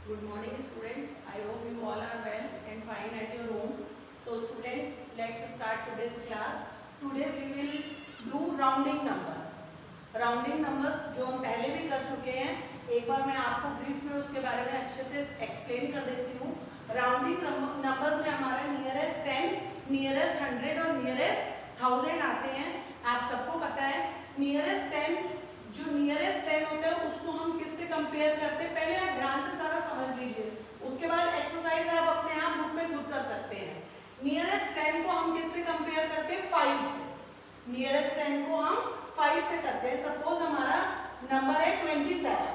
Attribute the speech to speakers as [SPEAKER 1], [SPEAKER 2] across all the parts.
[SPEAKER 1] Good morning students. I hope you all are well and fine at your home. So students, let's start today's class. Today we will do rounding numbers. Rounding numbers जो हम पहले भी कर चुके हैं, एक बार मैं आपको ब्रीफ में उसके बारे में अच्छे से एक्सप्लेन कर देती हूँ. राउंडिंग नंबर्स में हमारा नियरेस्ट 10, नियरेस्ट 100 और नियरेस्ट 1000 आते हैं. आप सबको पता है नियरेस्ट 10, जो नियरेस्ट 10 होता है उसको हम किससे कंपेयर करते हैं, पहले आप ध्यान से सारा समझ लीजिए, उसके बाद एक्सरसाइज आप अपने आप बुक में खुद कर सकते हैं. नियरेस्ट 10 को हम किससे कंपेयर करते हैं, 5 से. नियरेस्ट 10 को हम 5 से करते हैं. सपोज हमारा नंबर है 27,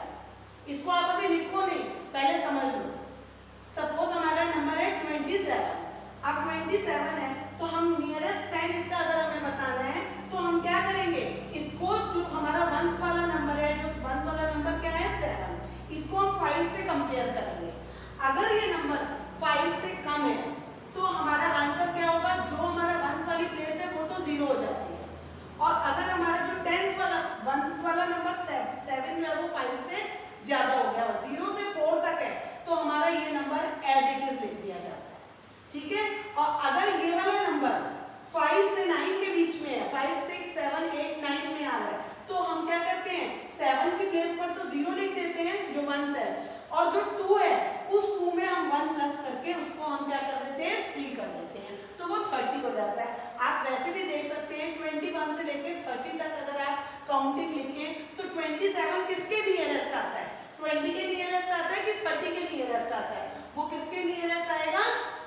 [SPEAKER 1] इसको आप अभी लिखो नहीं, पहले समझ लो. सपोज हमारा नंबर है 27, अब 27 है तो हम नियरेस्ट 10 इसका अगर हमें बताना है तो हम क्या करेंगे, इसको जो हमारा वंस वाला नंबर है, जो वंस वाला नंबर क्या है 7, इसको हम 5 से कंपेयर करेंगे. अगर ये नंबर 5 से कम है तो हमारा आंसर क्या होगा, जो हमारा वंस वाली प्लेस है वो तो 0 हो जाती है. और अगर हमारा जो टेंस वाला वंस वाला नंबर 7 जो है वो 5 से ज्यादा हो गया, 0 से 4 तक है, तो हमारा ये नंबर एज इट इज लिख दिया जाता है. ठीक है. और अगर ये वाला नंबर 5 से 9 के बीच में है, 5, 6, 7, 8, 9 में आ रहा है, तो हम क्या करते हैं, 7 की प्लेस पर तो 0 लिख देते हैं जो 1 है, और जो 2 है उस 2 में हम 1 प्लस करके उसको हम क्या कर देते हैं, 3 कर देते हैं, तो वो 30 हो जाता है. आप वैसे भी देख सकते हैं 21 से लेकर 30 तक अगर आप काउंटिंग लिखें तो 27 किसके नियरेस्ट आता है, 20 के नियरेस्ट आता है कि 30 के नियरेस्ट आता है, वो किसके नियरेस्ट आएगा,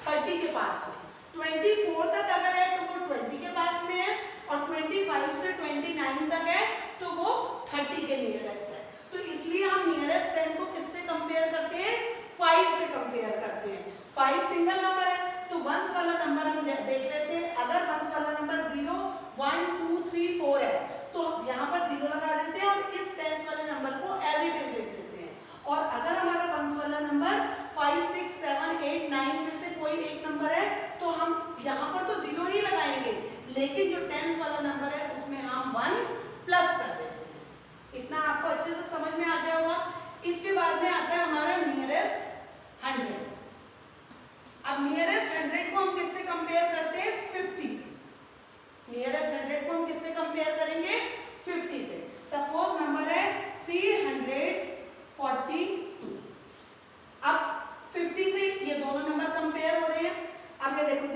[SPEAKER 1] 30 के पास में. 24 तक अगर है तो वो 20 के पास में है, और 25 से 29 तक है तो वो 30 के नियरेस्ट है. तो इसलिए हम नियरेस्ट 10 को किससे कंपेयर करते हैं, 5 से कंपेयर करते हैं. 5 सिंगल नंबर है तो वंस वाला नंबर हम देख लेते हैं. अगर वंस वाला नंबर 0, 1, 2, 3, 4 है तो यहाँ पर 0 लगा देते हैं और इस टेंस वाले नंबर को एज इट इज लिख देते हैं. और अगर हमारा वंस वाला नंबर 5, 6, 7, 8, 9 में से कोई एक नंबर है तो हम यहाँ पर तो 0 ही लगाएंगे, लेकिन जो टेंस वाला नंबर है उसमें हम 1 प्लस कर देते हैं. इतना आपको अच्छे से समझ में आ गया होगा. इसके बाद में आता है हमारा नियरेस्ट 100. अब नियरेस्ट 100 को हम किससे कंपेयर करते हैं, 50 से. नियरेस्ट 100 को हम किससे कंपेयर करेंगे, 50 से. सपोज नंबर है 342. अब 50 से ये दोनों नंबर कंपेयर हो रहे हैं. अब ये देखो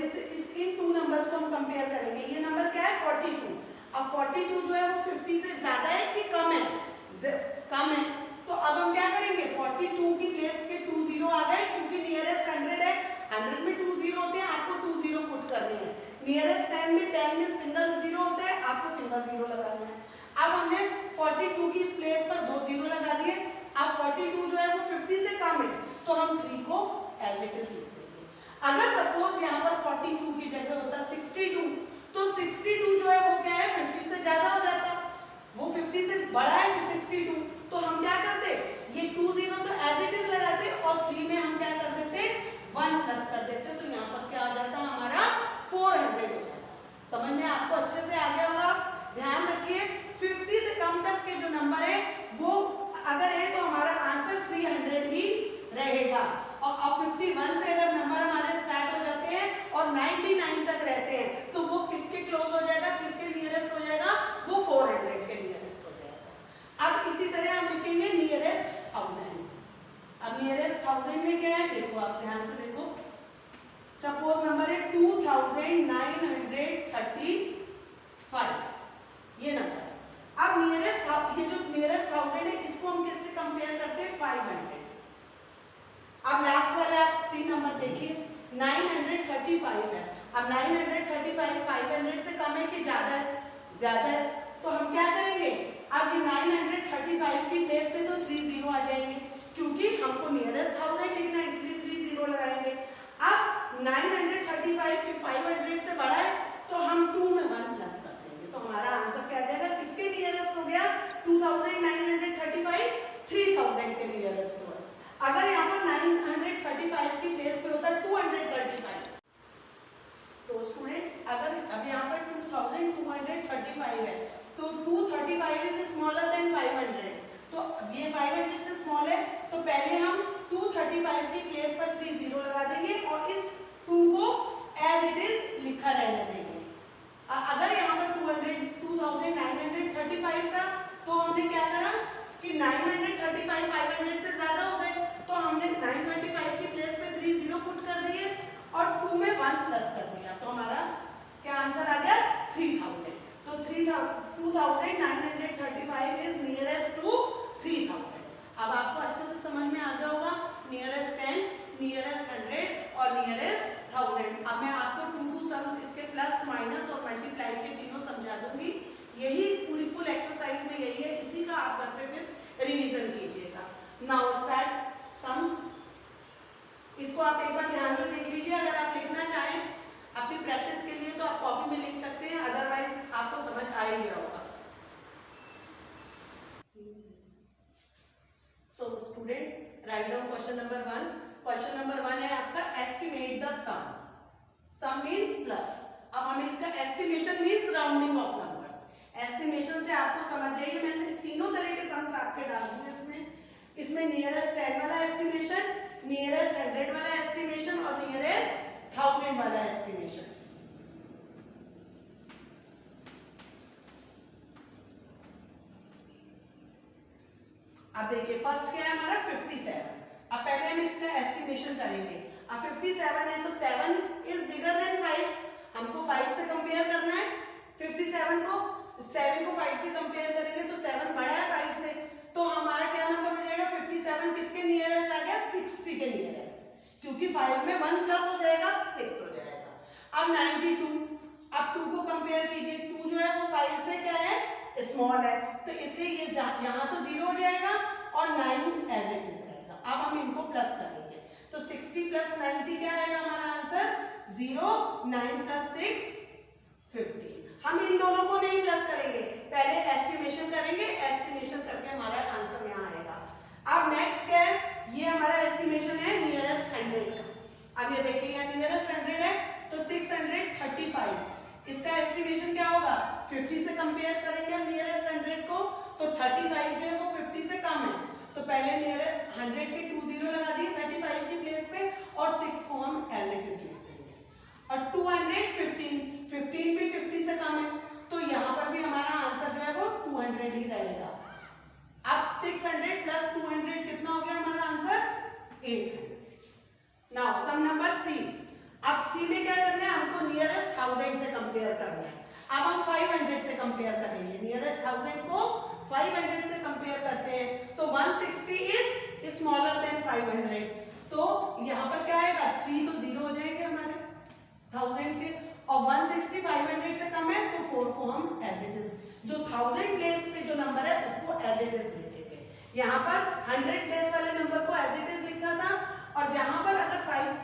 [SPEAKER 1] इन 2 नंबर्स को हम कंपेयर करेंगे. ये नंबर क्या है, 42. अब 42 जो है वो 50 से ज्यादा है कि कम है, कम है. तो अब हम क्या करेंगे, 42 की प्लेस के 2 0 आ गए, क्योंकि नियरेस्ट 100 है, 100 में 2 0 होते हैं, आपको 2 0 पुट करने हैं. नियरेस्ट 10 में सिंगल 0 होता है, आपको सिंगल 0 लगाना है. अब हमने 42 की प्लेस पर 2 0 लगा दिए. अब 42 जो है वो 50 से कम है तो हम 3 को एज इट इज लिख देंगे. अगर सपोज यहाँ पर 42 की जगह होता 62, तो 62 जो है वो क्या है, 50 से ज्यादा हो जाता. वो 50 से बड़ा है 62, तो हम क्या करते, ये 2 0 तो एज इट इज लगाते और 3 में हम क्या कर देते, 1 प्लस कर देते. तो यहाँ पर क्या आ जाता हमारा 400 हो जाता. समझ में आपको अच्छे से आ गया होगा. ध्यान रखिए 50 से कम तक के जो नंबर है वो अगर है तो हमारा आंसर 300 ही रहेगा. और अब 51 से अगर नंबर हमारे स्टार्ट हो जाते हैं और 99 तक रहते हैं तो वो किसके क्लोज हो जाएगा, किसके नियरेस्ट हो जाएगा, वो 400 के नियरेस्ट हो जाएगा. अब इसी तरह हम लिखेंगे नियरेस्ट 1000. अब नियरेस्ट 1000 में क्या है, देखो आप ध्यान से देखो. सपोज नंबर है 2935, ये नंबर. अब नियरेस्ट, ये जो नियरेस्ट 1000 है इसको हम किससे कंपेयर करते हैं, 500 से. अब लास्ट वाले आप 3 नंबर देखिए, 935 है. अब 935 500 से कम है कि ज्यादा है, ज्यादा है, तो हम क्या करेंगे, अब ये 935 की प्लेस पे तो 3 0 आ जाएंगे, क्योंकि हमको नियरेस्ट 1000 लिखना है इसलिए 3 0 लगाएंगे. अब 935 500 से बड़ा है तो हम 2 में 1 प्लस कर देंगे, तो हमारा आंसर क्या आ जाएगा, किसके नियरेस्ट हो गया, 2935 3000 के नियरेस्ट हो. अगर यहाँ पर 935 की प्लेस पे होता 235. सो स्टूडेंट्स, अगर अब यहाँ पर 2235 है तो 235 इज स्मॉलर देन 500, तो ये 500 से स्मॉल है, तो पहले हम 235 935 की प्लेस पर 3 0 लगा देंगे और इस 2 को एज इट इज लिखा रहने देंगे। अगर यहाँ पर 2935 था तो हमने क्या करा कि 935 500 से ज्यादा हो गए तो हमने 935 की प्लेस पे 3 0 पुट कर दिए और 2 में 1 प्लस कर दिया, तो हमारा क्या आंसर आ गया 3000। तो 2935 इज नियरेस्ट टू 3000। अब आपको अच्छे से समझ में आ गया होगा नियरेस्ट 10, नियरेस्ट 100 और नियरेस्ट 1000। अब मैं आपको 2 सम्स इसके प्लस माइनस और मल्टीप्लाई के तीनों समझा दूंगी। यही पूरी फुल एक्सरसाइज में यही है, इसी का आप घर पे फिर रिवीजन कीजिएगा। Now start sums. इसको आप एक बार ध्यान से देख लीजिए। अगर आप लिखना चाहें अपनी प्रैक्टिस के लिए तो आप कॉपी में लिख सकते हैं, अदरवाइज आपको समझ आ ही गया होगा। So student, write down question number 1. Question number 1 है आपका estimate the sum. Sum means plus. अब हमें इसका estimation means rounding of numbers. Estimation से आपको समझ जाइए, मैंने तीनों तरह के sums आपके डाल दिए इसमें nearest 10 वाला estimation, nearest 100 वाला estimation और nearest 1000 वाला estimation. अब देखिए फर्स्ट क्या है हमारा 57। अब पहले हम इसका एस्टिमेशन करेंगे। अब 57 है तो 7 इज बिगर देन 5, हमको 5 से कंपेयर करना है। 57 को 7 को 5 से कंपेयर करेंगे तो 7 बड़ा है 5 से, तो हमारा क्या नंबर हो जाएगा 57 किसके नियरेस्ट आ गया 60 के नियरेस्ट, क्योंकि 5 में 1 प्लस हो जाएगा 6 हो जाएगा। अब 92, अब 2 को कंपेयर कीजिए, 2 जो है वो 5 से क्या है स्मॉल है, तो इसलिए ये यहाँ तो 0 हो जाएगा और 9 एज इट इज रहेगा। अब हम इनको प्लस करेंगे तो 60 प्लस 90 क्या आएगा हमारा आंसर 0, 9 प्लस 6 50। हम इन दोनों को नहीं प्लस करेंगे, पहले एस्टिमेशन करेंगे, एस्टिमेशन करके हमारा आंसर यहाँ आएगा। अब नेक्स्ट क्या है, ये हमारा एस्टिमेशन है नियरेस्ट 100 का। अब ये देखिए यहाँ नियरेस्ट 100 है तो 635, इसका एस्टिमेशन क्या होगा 50 से कंपेयर करेंगे हम नियरेस्ट 100 को, तो 35 जो है वो 50 से कम है, तो पहले नियरेस्ट 100 के 2 0 लगा दिए 35 की प्लेस पे और 6 को हम एज इट इज लिख देंगे। और 215 भी 50 से कम है, तो यहाँ पर भी हमारा आंसर जो है वो 200 ही रहेगा। अब 600 प्लस 200 कितना हो गया हमारा answer 800। Now some number C. अब सी में क्या करना है, हमको नियरेस्ट 1000 से कंपेयर करना है। अब हम 500 से कंपेयर करेंगे, नियरेस्ट 1000 को 500 से कंपेयर करते हैं तो 160 इज स्मॉलर देन 500, तो यहाँ पर क्या आएगा 3 तो 0 हो जाएंगे हमारे 1000 के, और 160 500 से कम है तो 4 को हम एज इट इज, जो 1000 प्लेस पे जो नंबर है उसको एज इट इज लिखेंगे। यहाँ पर 100 प्लेस वाले नंबर को एज इट इज लिखा था, और जहां पर अगर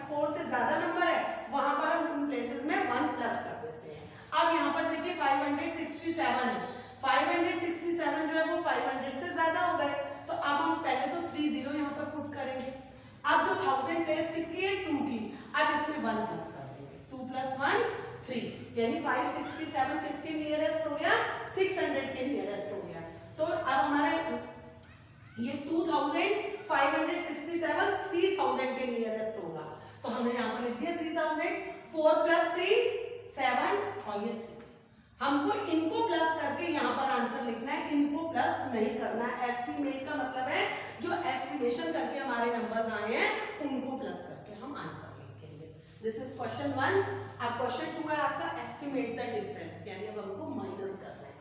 [SPEAKER 1] 4 से ज्यादा नंबर है वहां पर हम उन प्लेसेस में 1 प्लस कर देते हैं। अब यहाँ पर देखिए 567 है, 567 जो है वो 500 से ज्यादा हो गए, तो अब हम पहले तो 3 0 यहाँ पर पुट करेंगे। अब जो 1000 प्लेस किसकी है 2 की, अब इसमें 1 प्लस कर देंगे, 2 + 1 3, यानी 567 किसके नियरेस्ट हो गया 600 के नियरेस्ट हो गया। तो अब हमारे ये 2567 3000 के नियरेस्ट होगा, तो हमने यहाँ पर लिख दिया 3000, 4 + 3 7 और ये 3। हमको इनको प्लस करके यहाँ पर आंसर लिखना है, इनको प्लस नहीं करना। एस्टिमेट का मतलब है जो एस्टिमेशन करके हमारे नंबर्स आए हैं उनको प्लस करके हम आंसर लिखेंगे। This is question 1। अब क्वेश्चन 2 है आपका एस्टिमेट द डिफरेंस, यानी अब हमको माइनस करना है।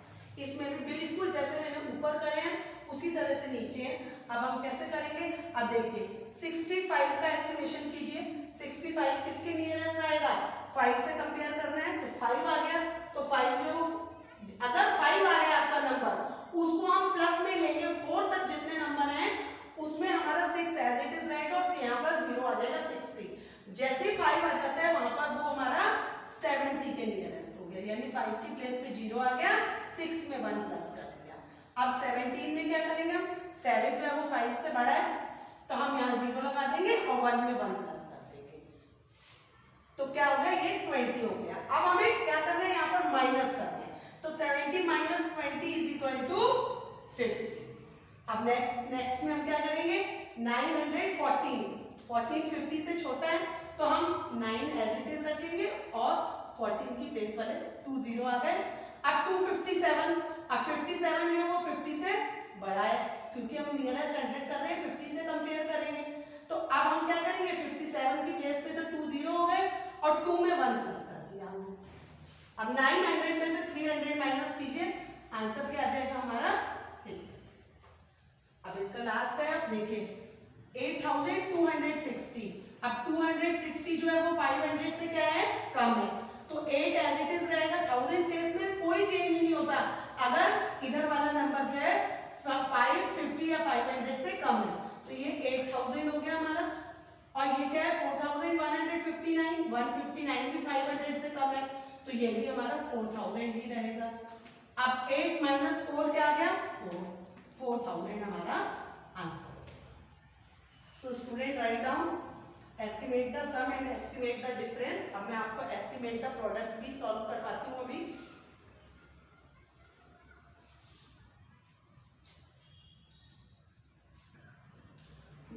[SPEAKER 1] इसमें भी बिल्कुल जैसे मैंने ऊपर करे हैं उसी तरह से नीचे है। अब हम कैसे करेंगे, अब देखिए 65 का एस्टिमेशन कीजिए, 65 किसके नियरेस्ट आएगा 5 से कंपेयर करना है तो 5 आ गया, तो 5 जो वो अगर 5 आ रहा है आपका नंबर उसको हम प्लस में लेंगे, 4 तक जितने नंबर हैं उसमें हमारा 6 एज इट इज रहेगा और यहाँ पर 0 आ जाएगा 60। जैसे 5 आ जाता है वहां पर वो हमारा 70 के नियरेस्ट हो गया, यानी 5 की प्लेस पे 0 आ गया, 6 में 1 प्लस कर दिया। अब 17 में क्या करेंगे हम, 7 जो है वो 5 से बड़ा है तो हम यहाँ 0 लगा देंगे और 1 में 1 प्लस कर देंगे, तो क्या हो गया ये 20 हो गया। अब हमें क्या करना है यहाँ पर माइनस करना है, तो 70 - 20 = 50। अब नेक्स्ट में हम क्या करेंगे 914 14 50 से छोटा है तो हम 9 एज इट इज रखेंगे और 14 की प्लेस वाले 2 0 आ गए। अब 257, अब 57 जो है वो 50 से बड़ा है क्योंकि हम नियरेस्ट 100 कर रहे हैं, 50 से कंपेयर करेंगे। तो अब हम क्या करेंगे, 57 की प्लेस पे तो 2 0 हो गए और 2 में 1 प्लस कर दिया हमने। अब 900 में से 300 माइनस कीजिए, आंसर क्या आ जाएगा हमारा 6। अब इसका लास्ट है, आप देखिए 8260। अब 260 जो है वो 500 से क्या है, कम है, तो 8 एज इट इज रहेगा। 1000 प्लेस में कोई चेंज नहीं होता अगर इधर वाला नंबर जो है 550 या 500 से कम है। तो ये 8000 हो गया हमारा, और ये क्या है 4159, 159 भी 500 से कम है, तो ये भी हमारा 4000 ही रहेगा। अब 8 माइनस 4 क्या आ गया, 4000 हमारा answer. So student write down, estimate the sum and estimate the difference. अब मैं आपको estimate the product भी सॉल्व करवाती हूँ अभी।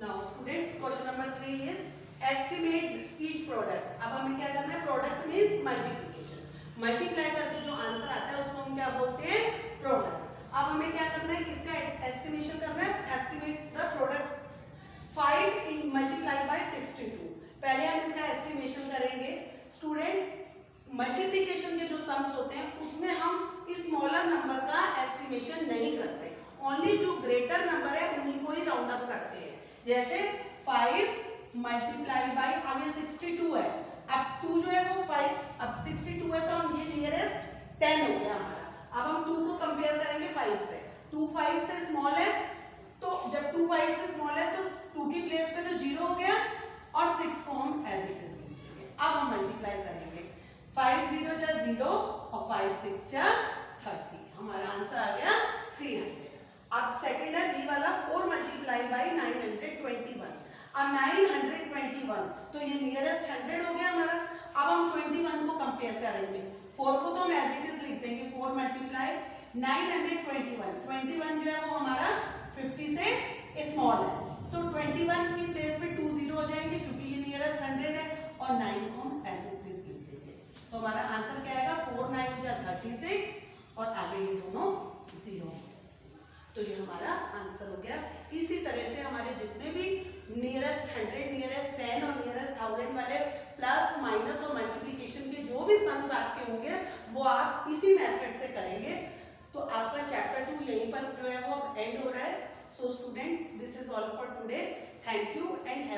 [SPEAKER 1] Now students, question number 3 is estimate each product. अब हमें क्या करना है, product means multiplication, मल्टीप्लाई करके जो आंसर आता है उसको हम क्या बोलते हैं, प्रोडक्ट। अब हमें क्या करना है, किसका एस्टिमेशन करना है, estimate the product 5 multiply by 62। पहले हम इसका एस्टिमेशन करेंगे। स्टूडेंट्स मल्टीप्लिकेशन के जो सम्स होते हैं उसमें हम स्मॉलर नंबर का एस्टिमेशन नहीं करते, ओनली जो ग्रेटर नंबर है उन्हीं को ही राउंड अप करते हैं। जैसे 5 मल्टीप्लाई बाय, अब ये 62 है, अब 2 जो है वो 5, अब 62 है तो हम ये नियरेस्ट 10 हो गया हमारा। अब हम 2 को कंपेयर करेंगे 5 से, 2 5 से स्मॉल है, तो जब 2 5 से स्मॉल है तो 2 की प्लेस पे तो 0 हो गया और 6 को हम एज इट इज लिख देंगे। अब हम मल्टीप्लाई करेंगे, 5 0 जा 0 और 5 6 जा 30, हमारा आंसर आ गया 300। अब सेकंड है बी वाला, 4 मल्टीप्लाई बाय 921। अब 921 तो ये नियरेस्ट 100 हो गया हमारा। अब हम 21 को कंपेयर करेंगे, 4 को तो हम एज इट इज लिख देंगे, 4 मल्टीप्लाई 921, 21 जो है वो हमारा 50 से स्मॉल है, तो 21 की प्लेस पे 2 0 हो जाएंगे क्योंकि ये नियरेस्ट 100 है, और 9 को हम एज इट इज लिख देंगे। तो हमारा आंसर क्या आएगा, 4 9 जा 36 और आगे ये दोनों 0, तो ये हमारा आंसर हो गया। इसी तरह से हमारे जितने भी नियरेस्ट 100, नियरेस्ट 10 और नियरेस्ट 1000 वाले प्लस माइनस और मल्टीप्लिकेशन के जो भी सम्स आपके होंगे वो आप इसी मेथड से करेंगे। तो आपका चैप्टर 2 यहीं पर जो है वो अब एंड हो रहा है। So students, this is all for today, thank you and have